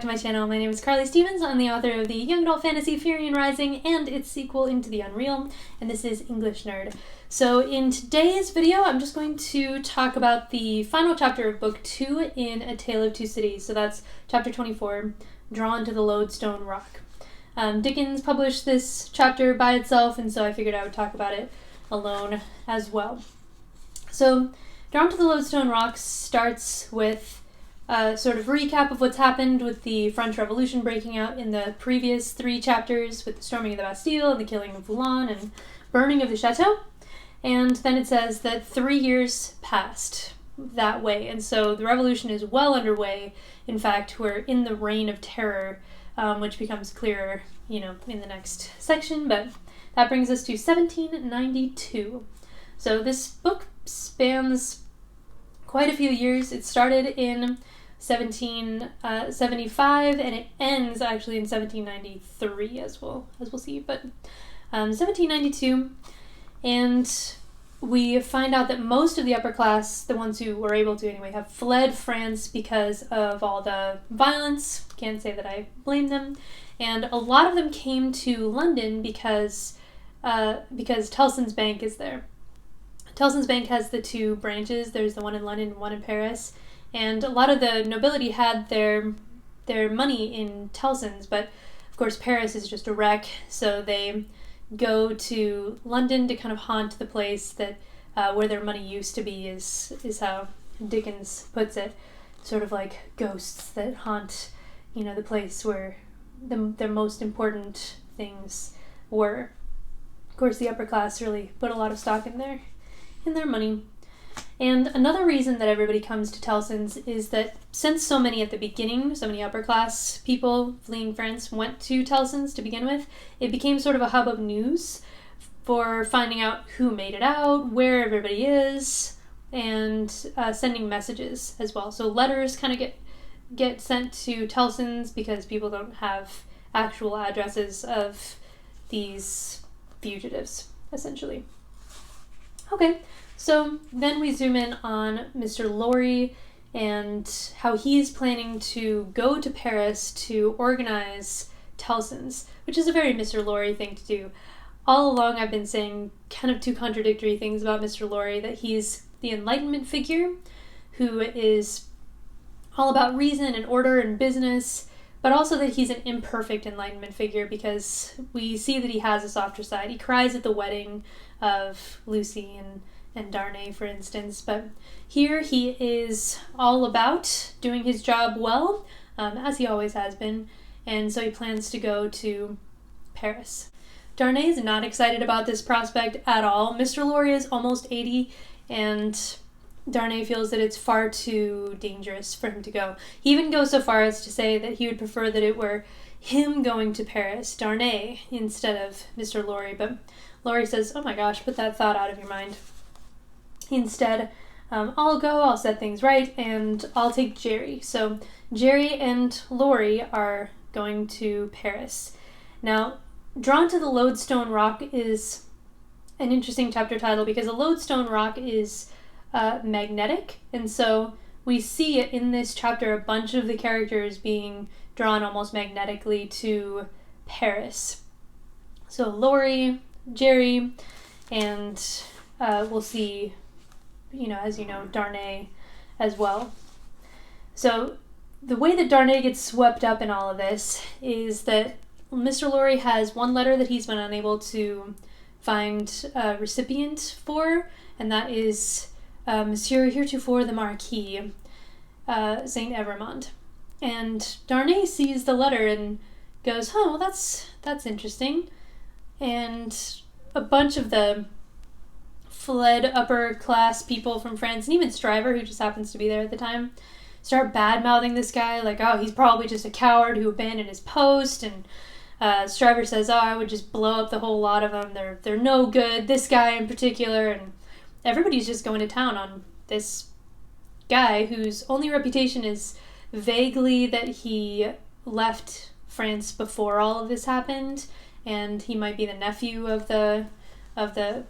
my channel. My name is Carly Stevens. I'm the author of the young adult fantasy Firian Rising and its sequel Into the Unreal, and this is English Nerd. So in today's video, I'm just going to talk about the final chapter of Book 2 in A Tale of Two Cities. So that's chapter 24, Drawn to the Loadstone Rock. Dickens published this chapter by itself, and so I figured I would talk about it alone as well. So Drawn to the Loadstone Rock starts with a sort of recap of what's happened with the French Revolution breaking out in the previous 3 chapters, with the storming of the Bastille and the killing of Foulon and burning of the chateau. And then it says that 3 years passed that way, and so the revolution is well underway. In fact, we're in the Reign of Terror, which becomes clearer, in the next section, but that brings us to 1792. So this book spans quite a few years. It started in 1775 and it ends actually in 1793, as we'll see, but 1792, and we find out that most of the upper class, the ones who were able to anyway, have fled France because of all the violence. Can't say that I blame them. And a lot of them came to London because Tellson's Bank is there. Tellson's Bank has the 2 branches. There's the one in London and one in Paris. And a lot of the nobility had their money in Tellson's, but of course Paris is just a wreck, so they go to London to kind of haunt the place that where their money used to be, is how Dickens puts it. Sort of like ghosts that haunt, the place where their most important things were. Of course, the upper class really put a lot of stock in their money. And another reason that everybody comes to Tellson's is that since so many at the beginning, so many upper class people fleeing France went to Tellson's to begin with, it became sort of a hub of news for finding out who made it out, where everybody is, and sending messages as well. So letters kind of get sent to Tellson's because people don't have actual addresses of these fugitives, essentially. Okay. So then we zoom in on Mr. Lorry and how he's planning to go to Paris to organize Tellson's, which is a very Mr. Lorry thing to do. All along I've been saying kind of 2 contradictory things about Mr. Lorry, that he's the Enlightenment figure who is all about reason and order and business, but also that he's an imperfect Enlightenment figure because we see that he has a softer side. He cries at the wedding of Lucy and Darnay, for instance, but here he is all about doing his job well, as he always has been, and so he plans to go to Paris. Darnay is not excited about this prospect at all. Mr. Lorry is almost 80, and Darnay feels that it's far too dangerous for him to go. He even goes so far as to say that he would prefer that it were him going to Paris, Darnay, instead of Mr. Lorry, but Lorry says, "Oh my gosh, put that thought out of your mind. Instead, I'll go, I'll set things right, and I'll take Jerry." So Jerry and Lorry are going to Paris. Now, Drawn to the Loadstone Rock is an interesting chapter title because a lodestone rock is magnetic, and so we see it in this chapter, a bunch of the characters being drawn almost magnetically to Paris. So Lorry, Jerry, and we'll see, as you know, Darnay as well. So the way that Darnay gets swept up in all of this is that Mr. Lorry has one letter that he's been unable to find a recipient for, and that is Monsieur heretofore the Marquis, Saint Evremond. And Darnay sees the letter and goes, "Oh, well, that's interesting." And a bunch of the fled upper class people from France, and even Stryver, who just happens to be there at the time, start bad-mouthing this guy, like, "Oh, he's probably just a coward who abandoned his post," and Stryver says, "Oh, I would just blow up the whole lot of them, they're no good, this guy in particular," and everybody's just going to town on this guy whose only reputation is vaguely that he left France before all of this happened, and he might be the nephew of the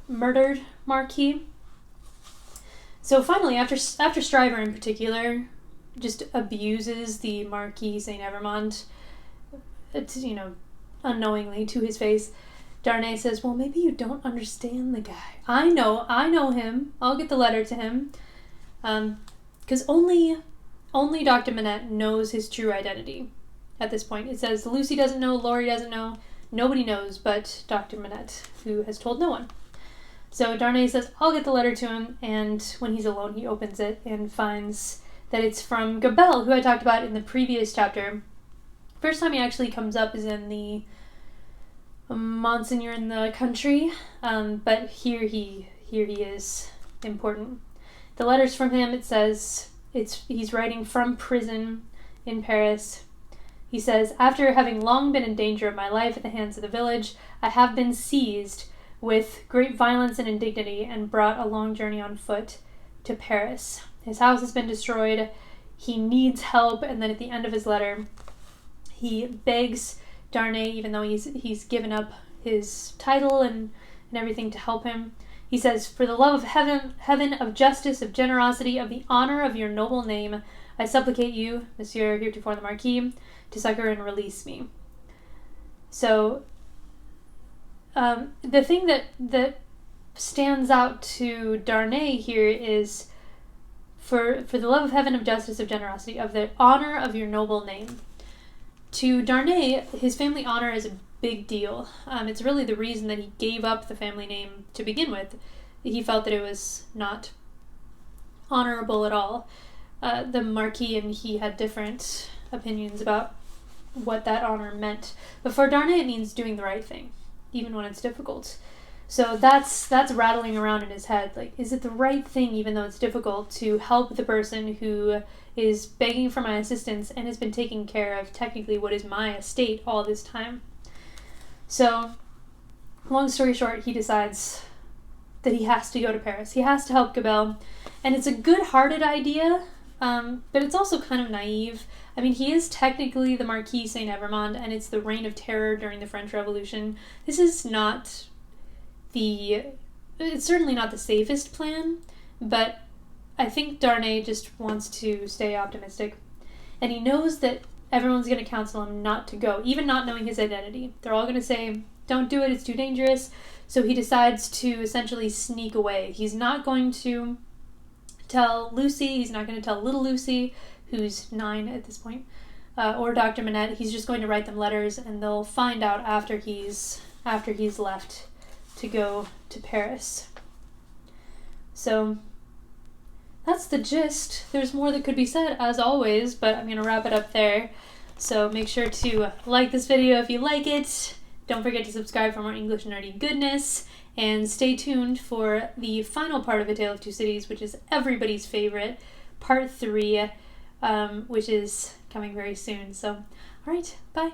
murdered Marquis. So finally, after Stryver in particular just abuses the Marquis Saint Evremond, unknowingly to his face. Darnay says, well, maybe you don't understand the guy. I know him. I'll get the letter to him. Because only Dr. Manette knows his true identity at this point. It says Lucy doesn't know, Laurie doesn't know, nobody knows but Dr. Manette, who has told no one. So Darnay says, I'll get the letter to him, and when he's alone, he opens it and finds that it's from Gabelle, who I talked about in the previous chapter. First time he actually comes up is in the Monseigneur in the Country, but here he is important. The letter's from him. It says he's writing from prison in Paris. He says, after having long been in danger of my life at the hands of the village, I have been seized with great violence and indignity and brought a long journey on foot to Paris. His house has been destroyed. He needs help. And then at the end of his letter, he begs Darnay, even though he's given up his title and everything to help him. He says, for the love of heaven, of justice, of generosity, of the honor of your noble name, I supplicate you, Monsieur heretofore the Marquis, to succor and release me. So, the thing that stands out to Darnay here is, for the love of heaven, of justice, of generosity, of the honor of your noble name. To Darnay, his family honor is a big deal. It's really the reason that he gave up the family name to begin with. He felt that it was not honorable at all. The Marquis and he had different opinions about what that honor meant. But for Darnay, it means doing the right thing, even when it's difficult. So that's rattling around in his head. Like, is it the right thing, even though it's difficult, to help the person who is begging for my assistance and has been taking care of technically what is my estate all this time? So, long story short, he decides that he has to go to Paris. He has to help Gabelle. And it's a good-hearted idea, but it's also kind of naive. I mean, he is technically the Marquis Saint Evremond, and it's the reign of terror during the French Revolution. This is not it's certainly not the safest plan, but I think Darnay just wants to stay optimistic. And he knows that everyone's going to counsel him not to go, even not knowing his identity. They're all going to say, don't do it, it's too dangerous. So he decides to essentially sneak away. He's not going to tell Lucy, he's not going to tell little Lucy, who's 9 at this point, or Dr. Manette. He's just going to write them letters, and they'll find out after he's left to go to Paris. So that's the gist. There's more that could be said, as always, but I'm going to wrap it up there. So make sure to like this video if you like it. Don't forget to subscribe for more English nerdy goodness. And stay tuned for the final part of A Tale of Two Cities, which is everybody's favorite, part 3, which is coming very soon. So, alright, bye.